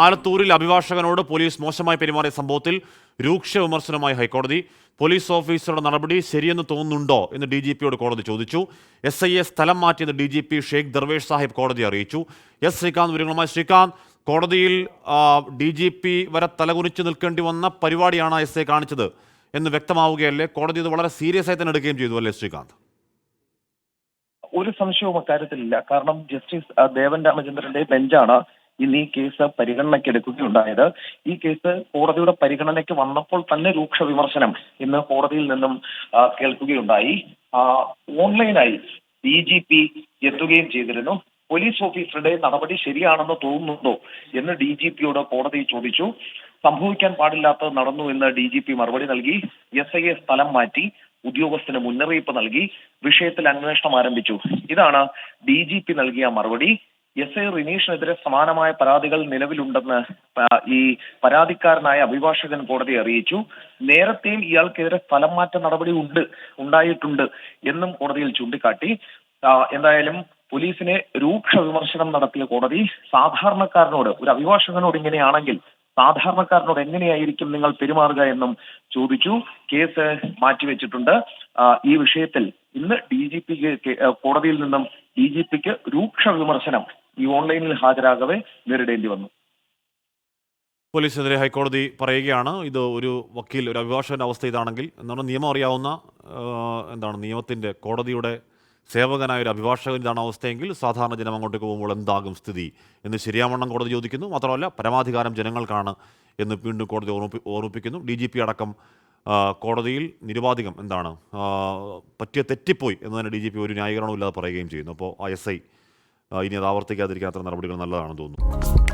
ആലത്തൂരിൽ അഭിഭാഷകനോട് police മോശമായി പെരുമാറിയ സംഭവത്തിൽ രൂക്ഷ വിമർശനമായി ഹൈക്കോടതി. പോലീസ് ഓഫീസറുടെ നടപടി ശരിയെന്ന് തോന്നുന്നുണ്ടോ എന്ന് DGPയോട് കോടതി ചോദിച്ചു. SIയെ സ്ഥലം മാറ്റിയത് DGP ഷെയ്ഖ് ദർവേഷ് സാഹിബ് കോടതിയെ അറിയിച്ചു. ശ്രീകാന്ത് വിവരങ്ങളുമായി. ശ്രീകാന്ത്, കോടതിയിൽ DGP വരെ തലകുനിച്ച് നിൽക്കേണ്ടി വന്ന പരിപാടിയാണ് SI കാണിച്ചത് എന്ന് വ്യക്തമാവുകയല്ലേ? കോടതി ഇത് വളരെ സീരിയസ് ആയി തന്നെ എടുക്കുകയും ചെയ്തു അല്ലേ ശ്രീകാന്ത്? ഒരു സംശയവും അക്കാര്യത്തിലില്ല. കാരണം ജസ്റ്റിസ് ദേവൻ രാമചന്ദ്രന്റെ ബെഞ്ചാണ് ഇന്ന് ഈ കേസ് പരിഗണനയ്ക്ക് എടുക്കുകയുണ്ടായത്. ഈ കേസ് കോടതിയുടെ പരിഗണനയ്ക്ക് വന്നപ്പോൾ തന്നെ രൂക്ഷ വിമർശനം ഇന്ന് കോടതിയിൽ നിന്നും കേൾക്കുകയുണ്ടായി. ഓൺലൈനായി DGP എത്തുകയും ചെയ്തിരുന്നു. പോലീസ് ഓഫീസറുടെ നടപടി ശരിയാണെന്ന് തോന്നുന്നുണ്ടോ എന്ന് DGPയോട് കോടതി ചോദിച്ചു. സംഭവിക്കാൻ പാടില്ലാത്തത് നടന്നു എന്ന് DGP മറുപടി നൽകി. SIയെ സ്ഥലം മാറ്റി, ഉദ്യോഗസ്ഥന് മുന്നറിയിപ്പ് നൽകി, വിഷയത്തിൽ അന്വേഷണം ആരംഭിച്ചു. ഇതാണ് DGP നൽകിയ മറുപടി. SI റിനീഷിനെതിരെ സമാനമായ പരാതികൾ നിലവിലുണ്ടെന്ന് ഈ പരാതിക്കാരനായ അഭിഭാഷകൻ കോടതിയെ അറിയിച്ചു. നേരത്തെയും ഇയാൾക്കെതിരെ സ്ഥലം മാറ്റ നടപടി ഉണ്ടായിട്ടുണ്ട് എന്നും കോടതിയിൽ ചൂണ്ടിക്കാട്ടി. എന്തായാലും പോലീസിനെ രൂക്ഷ വിമർശനം നടത്തിയ കോടതി സാധാരണക്കാരനോട്, ഒരു അഭിഭാഷകനോട് ഇങ്ങനെയാണെങ്കിൽ സാധാരണക്കാരനോട് എങ്ങനെയായിരിക്കും നിങ്ങൾ പെരുമാറുക എന്നും ചോദിച്ചു. കേസ് മാറ്റിവെച്ചിട്ടുണ്ട്. ഈ വിഷയത്തിൽ ഇന്ന് കോടതിയിൽ നിന്നും DGPക്ക് രൂക്ഷ വിമർശനം ഈ ഓൺലൈനിൽ ഹാജരാകവെ നേരിടേണ്ടി വന്നു. പോലീസിനെതിരെ ഹൈക്കോടതി പറയുകയാണ് ഇത് ഒരു വക്കീൽ, ഒരു അഭിഭാഷകന്റെ അവസ്ഥ ഇതാണെങ്കിൽ എന്താണ് നിയമം അറിയാവുന്ന നിയമത്തിന്റെ കോടതിയുടെ സേവകനായ ഒരു അഭിഭാഷകൻ ഇതാണ് അവസ്ഥയെങ്കിൽ സാധാരണ ജനം അങ്ങോട്ടേക്ക് പോകുമ്പോൾ എന്താകും സ്ഥിതി എന്ന് ശരിയാവണ്ണം കോടതി ചോദിക്കുന്നു. മാത്രമല്ല പരമാധികാരം ജനങ്ങൾക്കാണ് എന്ന് വീണ്ടും കോടതി ഓർമ്മിപ്പിക്കുന്നു. DGP അടക്കം കോടതിയിൽ നിരുപാധികം പറ്റിയ തെറ്റിപ്പോയി എന്ന് തന്നെ DGP ഒരു ന്യായീകരണവും ഇല്ലാതെ പറയുകയും ചെയ്യുന്നു. അപ്പോൾ SI ഇനി അത് ആവർത്തിക്കാതിരിക്കാൻ അത്ര നടപടികൾ നല്ലതാണെന്ന് തോന്നുന്നു.